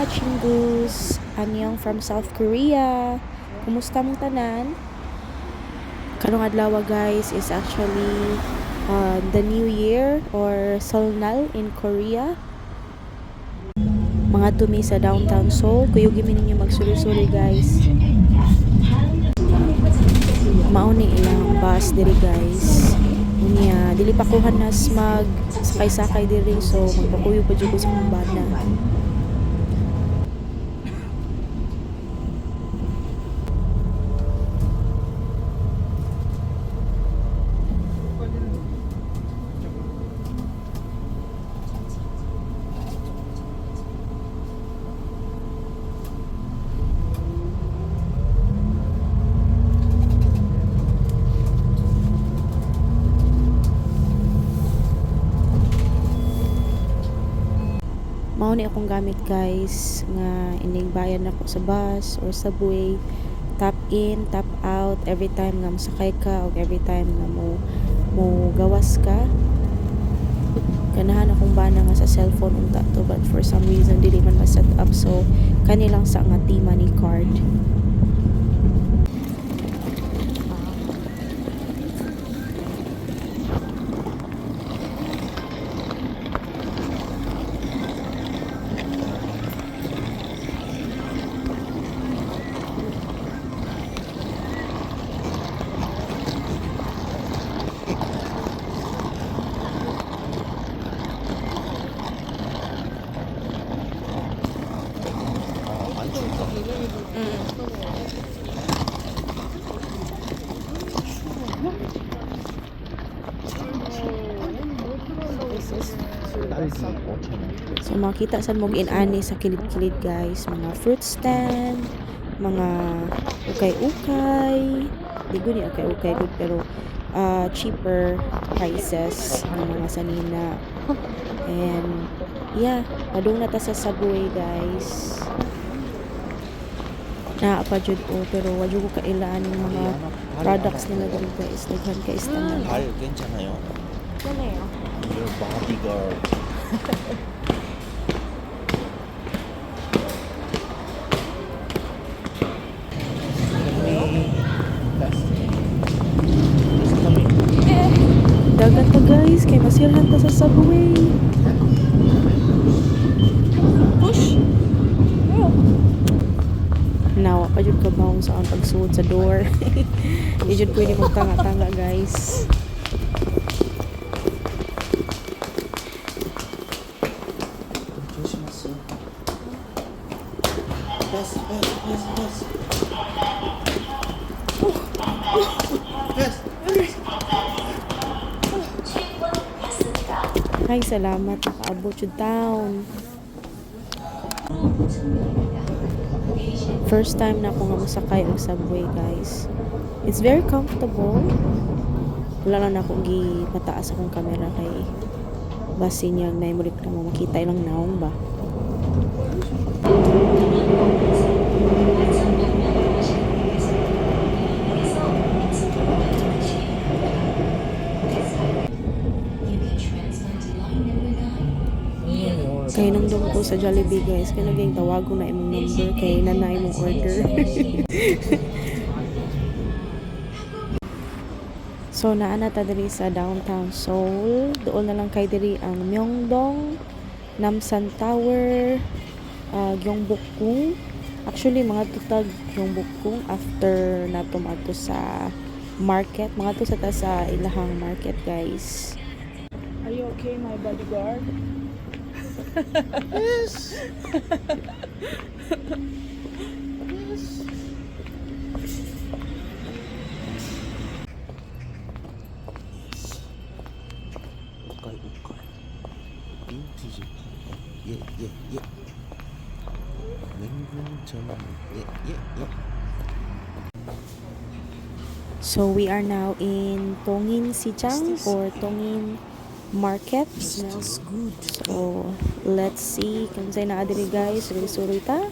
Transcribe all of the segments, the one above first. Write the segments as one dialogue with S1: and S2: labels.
S1: mga chingus! Anyong from South Korea! Kumusta mong tanan? Karong adlaw guys is actually the New Year or Seoul in Korea. Mga tumi sa downtown Seoul. Kuyogin ninyo magsuloy-suloy guys. Mauni ilang bus diri guys. Unya, dili pa kuhan nas mag sakay-sakay diri, so magpakuyo pa jud ko sa kumbana. Mao ni akong gamit guys nga inigbayan ako sa bus or subway, tap in, tap out every time nga masakay ka o every time nga mo gawas ka. Ganahan akong bana nga sa cellphone unta to, but for some reason dili man ma-set up, so kanilang sa nga T-money card. So makita sa mong inani sa kilid-kilid guys, mga fruit stand, mga ukay-ukay, di ko ni ukay-ukay good, pero cheaper prices ng mga sanina. And yeah, padung na ta sa subway guys. Naapa jud ko, pero wala ko kailan ng mga products nila dito guys. Daghan ka istanan.
S2: 발 괜찮아요?
S1: Ano
S2: Your body girl.
S1: Dagat pa guys, kay masirhan ta sa subway. Push! Nawa pa jud ka baong sa ang pagsuod sa door. Di jud pwede magtanga-tanga guys. Ay, salamat. Nakaabot yung town. First time na ako nga masakay ang subway, guys. It's very comfortable. Wala lang na akong mataas akong camera kay basin yung memory ko na mo makita ilang naong ba. Kay nandun ko sa Jollibee guys, kaya naging tawago na imong number kay nanay mong order. So naana ta diri sa downtown Seoul. Doon na lang kay diri ang Myeongdong, Namsan Tower, Gyeongbok. Actually mga tutag Gyeongbok after na tumato sa market, mga to sa ta sa ilahang market guys.
S3: Are you okay, my bodyguard?
S2: Yes. ukay. 인티지. 예. 냉동전. 예.
S1: So we are now in Tongin Sijang or Tongin Market.
S2: Smells good.
S1: So let's see kung saan na adiri guys. Suroy-suroy ta.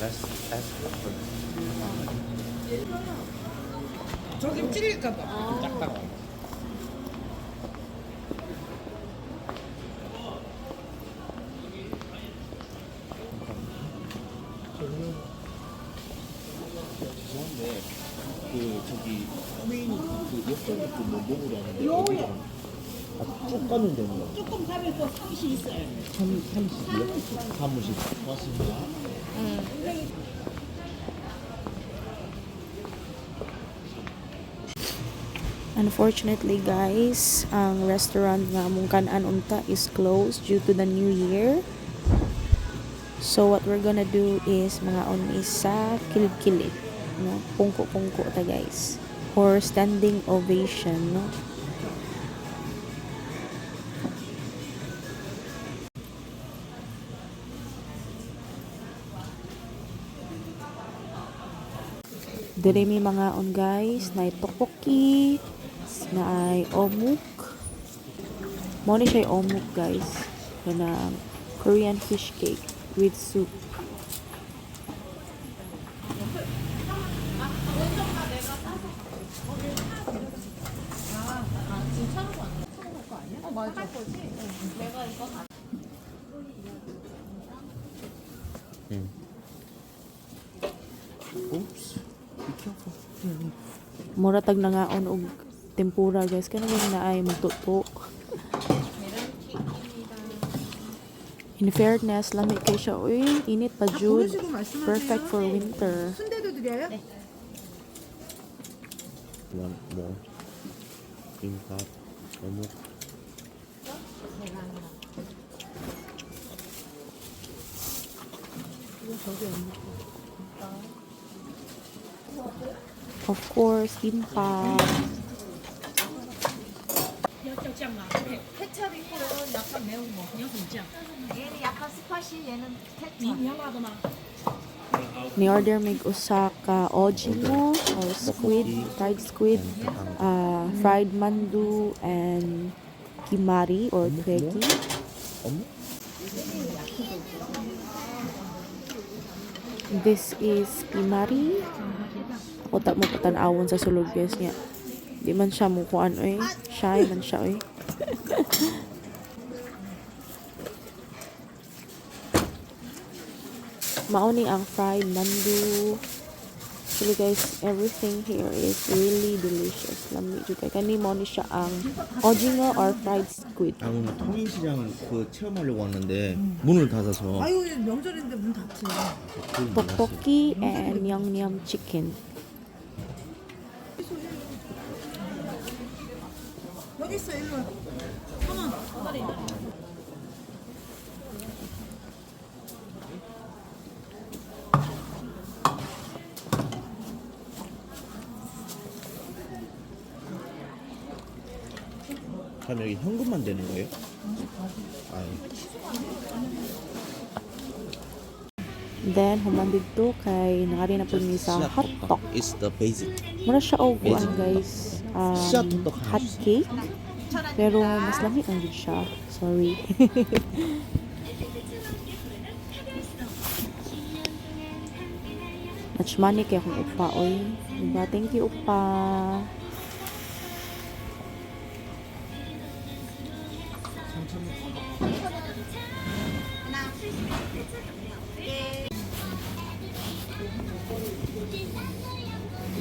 S2: Let's ask for.
S3: 저기 찔릴까봐. 작다고.
S2: 몸으로 하는데 여기가 쭉 가면 되는 거.
S4: 조금 가면 또 사무실 있어요.
S2: 30이요? 사무실. 맞습니다.
S1: Unfortunately guys, ang restaurant nga mong kanan unta is closed due to the new year. So what we're gonna do is mga on is sa kilid-kilid, no? Pungko-pungko ta guys. Or standing ovation, no? Dire may mga on guys, na tteokbokki, na ay omuk. Mo ni siya omuk guys. Na Korean fish cake with soup.
S2: Oops. Be careful.
S1: Mura tag nangaon og tempura guys, kana na ay magtutok. In fairness, lamig kay siya. Uy, init pa jud. Perfect for winter.
S4: 순대도 드려요?
S2: One more. 김밥. 어묵.
S1: Of course, kimbap.
S4: 케찹이고 약간 매운 거. 양념장.
S5: 얘는 약간 스파시, 얘는 케찹.
S4: 미안하더만.
S1: Ni order mig usa ka ojimo or squid, fried squid, fried mandu and kimari or tweki.
S2: 어묵?
S1: This is kimari. Ako ta mo patanawon sa sulod guys niya. Di man siya mo kuan oy. Shy man siya oy. Mauni ang fried mandu. Actually guys, everything here is really delicious. Lami jud kay kani mo ni siya ang ojingo or fried squid.
S2: 아, 오늘 통일시장 그 체험하려고 왔는데 문을 닫아서
S4: 아유 명절인데 문 닫지.
S1: Tteokbokki and yum chicken.
S4: 여기 있어 일로 와.
S2: 그럼 여기 현금만 되는 거예요? 아,
S1: Then human dito kay nakari na po ni sa hotdog.
S2: is the basic.
S1: Mura siya og kuan guys. Hot cake. Pero mas lamig ang gid siya. Sorry. Much money kay akong upa oy. Diba? Thank you upa.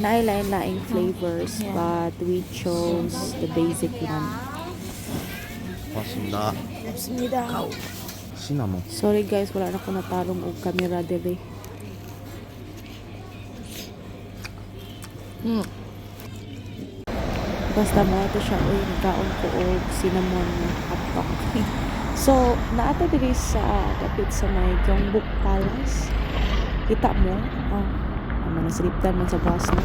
S1: Lain-lain flavors but we chose the basic one.
S2: 고맙습니다.
S1: Absolutely.
S2: 시나몬.
S1: Sorry guys, wala na ko natarong og camera dere. Basta mo ito siya, uy, nagkaon ko og cinnamon hotdog. So, naata diri sa dapit sa may Gyeongbok Palace. Kita mo? Mga siliptan man sa bus na.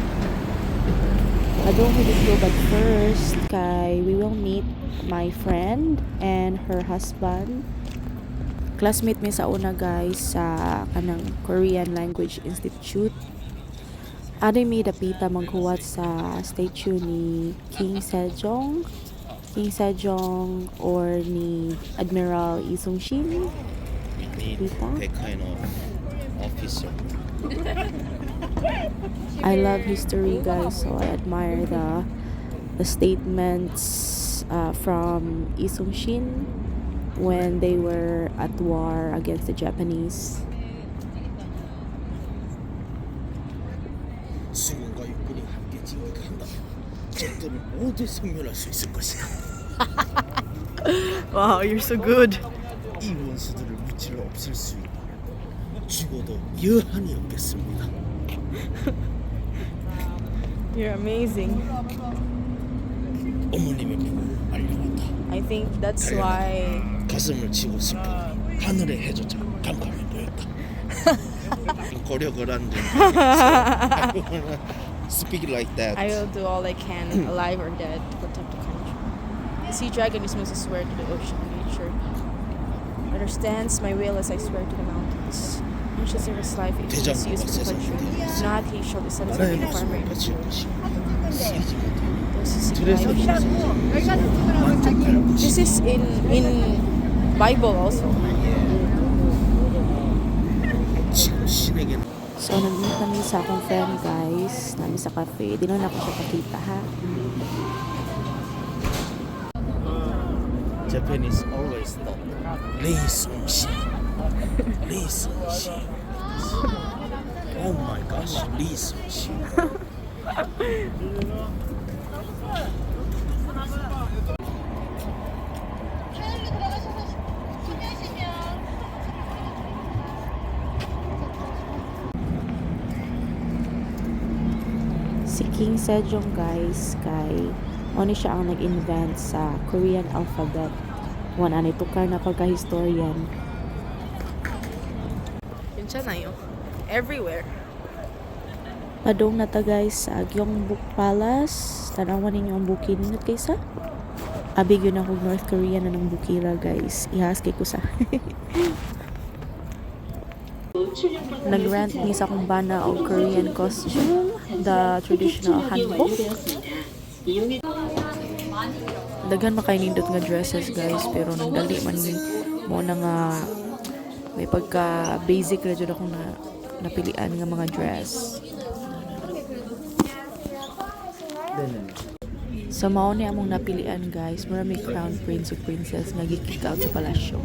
S1: I don't really go, but first, we will meet my friend and her husband. Classmate mi sa una guys sa kanang Korean Language Institute. Ari mi dapita maghuwat sa statue ni King Sejong or ni Admiral Lee Sung-shin. Dita.
S2: That kind of officer.
S1: I love history guys, so I admire the statements from Lee Sung-shin when they were at war against the Japanese.
S2: 수군과 육군이 함께 진격한다. 적들을 모두 생존할 수 있을 것이다.
S3: Wow, you're so good.
S2: 이 원수들을 무치러 없앨 수 있고 죽어도 여한이 없겠습니다.
S3: You're amazing.
S2: 어머님의 명을 알려왔다.
S3: I think that's why.
S2: 가슴을 치고 슬픈 하늘의 해조차 깜깜해 보였다. 고려를 안 된다. Speak like that.
S3: I will do all I can, alive or dead, to protect the country. The sea dragon is supposed to swear to the ocean nature. Understands my will as I swear to the mountains. He shall save his life if he is used for the country. If not, he shall be satisfied
S2: 나라의
S3: with the farmer
S2: 목숨을
S3: in his
S2: 바칠
S3: world.
S2: 것이오. 쓰이지 못해.
S3: Those who seek
S2: 들에서
S3: life shall
S2: 벗어나
S3: save.
S2: 만족할
S3: This
S2: 것이오.
S3: is in Bible also.
S2: 지금 신에게는
S1: So, nandun kami sa akong friend, guys. Namin sa cafe. Di lang ako siya pakita, ha?
S2: Japanese always thought 리송시 리송시 Oh my gosh 리송시
S1: Si King Sejong, guys, kay ano siya ang nag-invent sa Korean alphabet. Wala na tukar na pagka-historian.
S3: 괜찮아요. Everywhere.
S1: Padong na ta, guys, sa Gyeongbok Palace. Tanawan ninyo ang bukid ninyo kaysa. Abig yun ako North Korea na ng bukira, guys. Ihas kay ko sa. Nag-rent ni sa akong bana o Korean costume, the traditional hanbok. Daghan makainindot nga dresses, guys, pero nagdali man mo na nga may pagka basic ra jud akong napilian nga mga dress. Sa mao ni among napilian, guys, marami crown prince ug princess nga gi-kick out sa palasyo.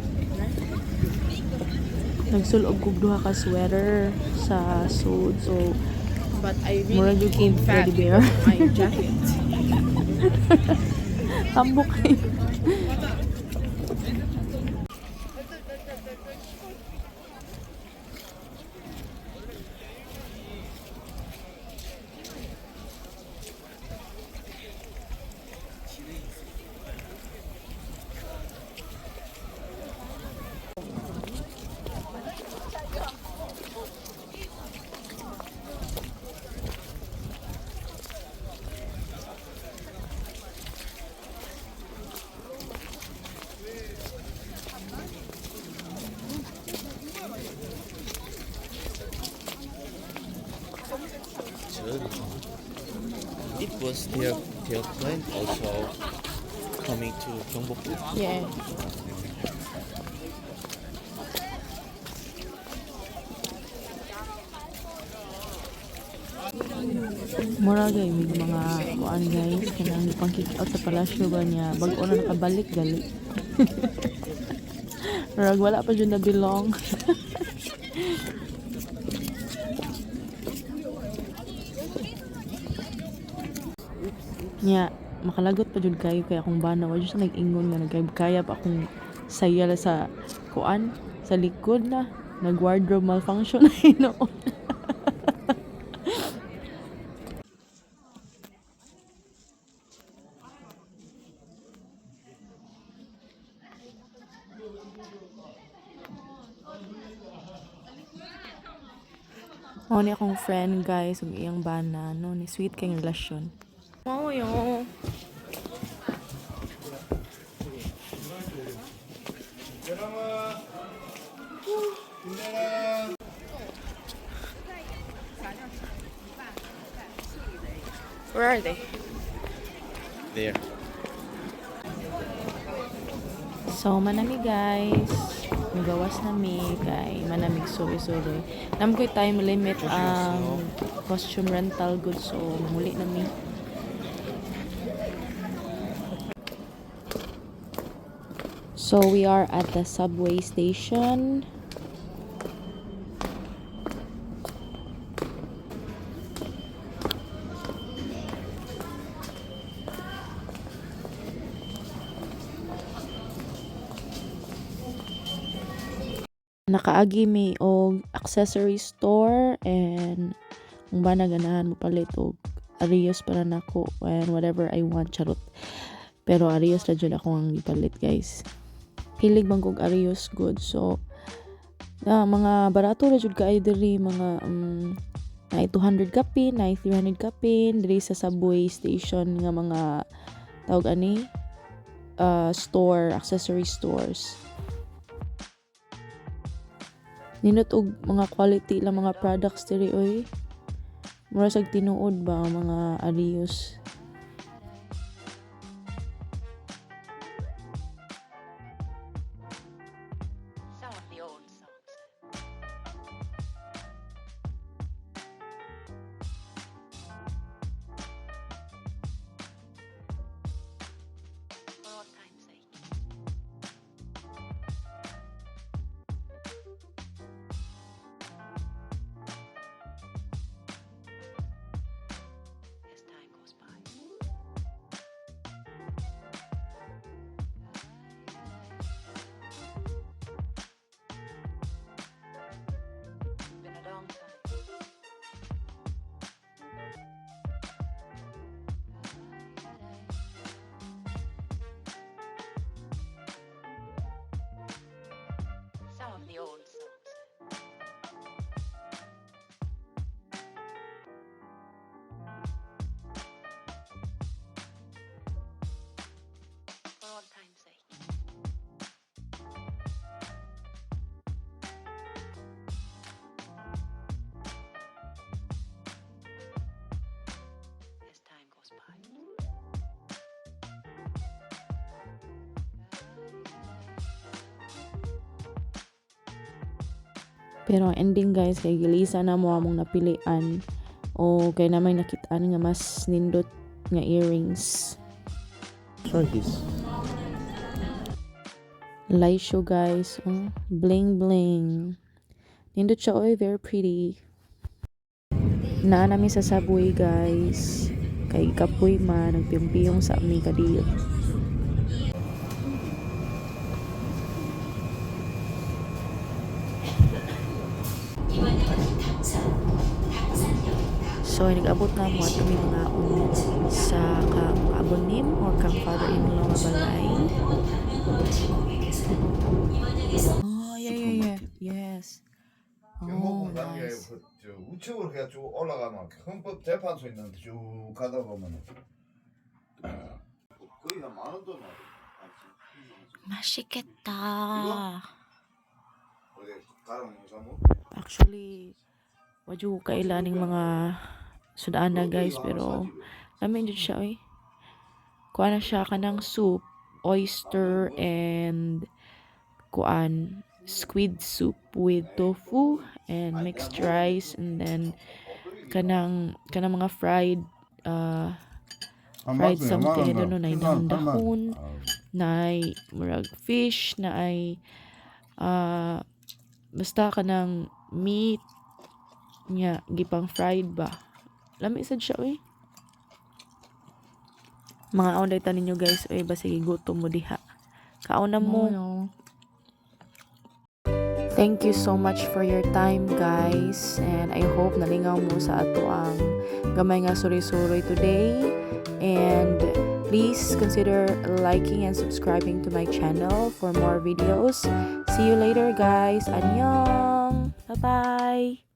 S1: Nagsulog kog duha ka sweater sa Seoul, so
S3: But I
S1: murag
S3: really
S1: yung
S3: became fat
S1: teddy bear.
S3: because of my jacket.
S1: Hambok kayo.
S2: It was their plan also coming to Gyeongbok.
S3: Yeah.
S1: Mura gay may mga kuan, guys, kanang pang kick out sa palasyo ba niya bag-o na nakabalik gali. Murag wala pa jud na belong. Nya makalagot pa jud kayo kay akong bana wa jud sa nag-ingon nga nagkaya pa akong sayal sa kuan sa likod na nag wardrobe malfunction na hinoon. Ako ni akong friend, guys, ug iyang bana, no, ni sweet kayong relasyon.
S3: Oh, yo. Where are they?
S2: There.
S1: So, manami, guys. Magawas nami kay manamig suroy-suroy. Nam ko'y time limit ang costume rental goods, so muli nami. So, we are at the subway station. Nakaagi mi og accessory store and kung ba naganahan mo palit og ariyos para nako and whatever I want charot. Pero ariyos ra jud ako ang ipalit guys. Hilig bang kog ariyos good so mga barato ra jud kaayo diri mga na 200 kapin, na 300 kapin diri sa subway station nga mga tawag ani store, accessory stores. Ninot og mga quality lang mga products diri oy. Mura sag tinuod ba ang mga ariyos.
S5: Some of the old songs. For old time's sake. As time goes by. Been a long time. Some of the old songs. For old time's sake. As time goes by.
S1: Pero ang ending guys kay gilisa na mo among napilian o kay namay nakitaan nga mas nindot nga earrings.
S2: Try this.
S1: Laisho guys, oh, bling bling. Nindot siya oy, very pretty. Naa nami sa subway guys. Kay kapoy man nagpiyong-piyong sa aming kadiyo. So, nag-abot na mo at kami mga sa kang abonim or kang father-in-law nga balay. Oh, yeah. Yes. Oh,
S6: 경복궁 가는 게
S1: nice.
S6: 저 우측으로 그냥 쭉 올라가면 헌법재판소 있는데 쭉 가다 보면 거의 한 10,000원 돈
S1: 맛있겠다.
S6: 어디 가랑 사모
S1: Actually, wadyo ko kailaning mga sudana guys, pero lamin dyan siya eh. Kuha na siya kanang soup, oyster, and squid soup with tofu and mixed rice, and then kanang mga fried something, I don't know, na dahon, na murag fish, na ay basta kanang meat nya gipang fried ba. Lami sad siya oy. Mga aunday tanin nyo guys oy, basta gutom mo diha. Kauna mo. Thank you so much for your time guys, and I hope nalingaw mo sa ato ang gamay nga suroy-suroy today, and please consider liking and subscribing to my channel for more videos. See you later guys. Annyeong. Bye bye.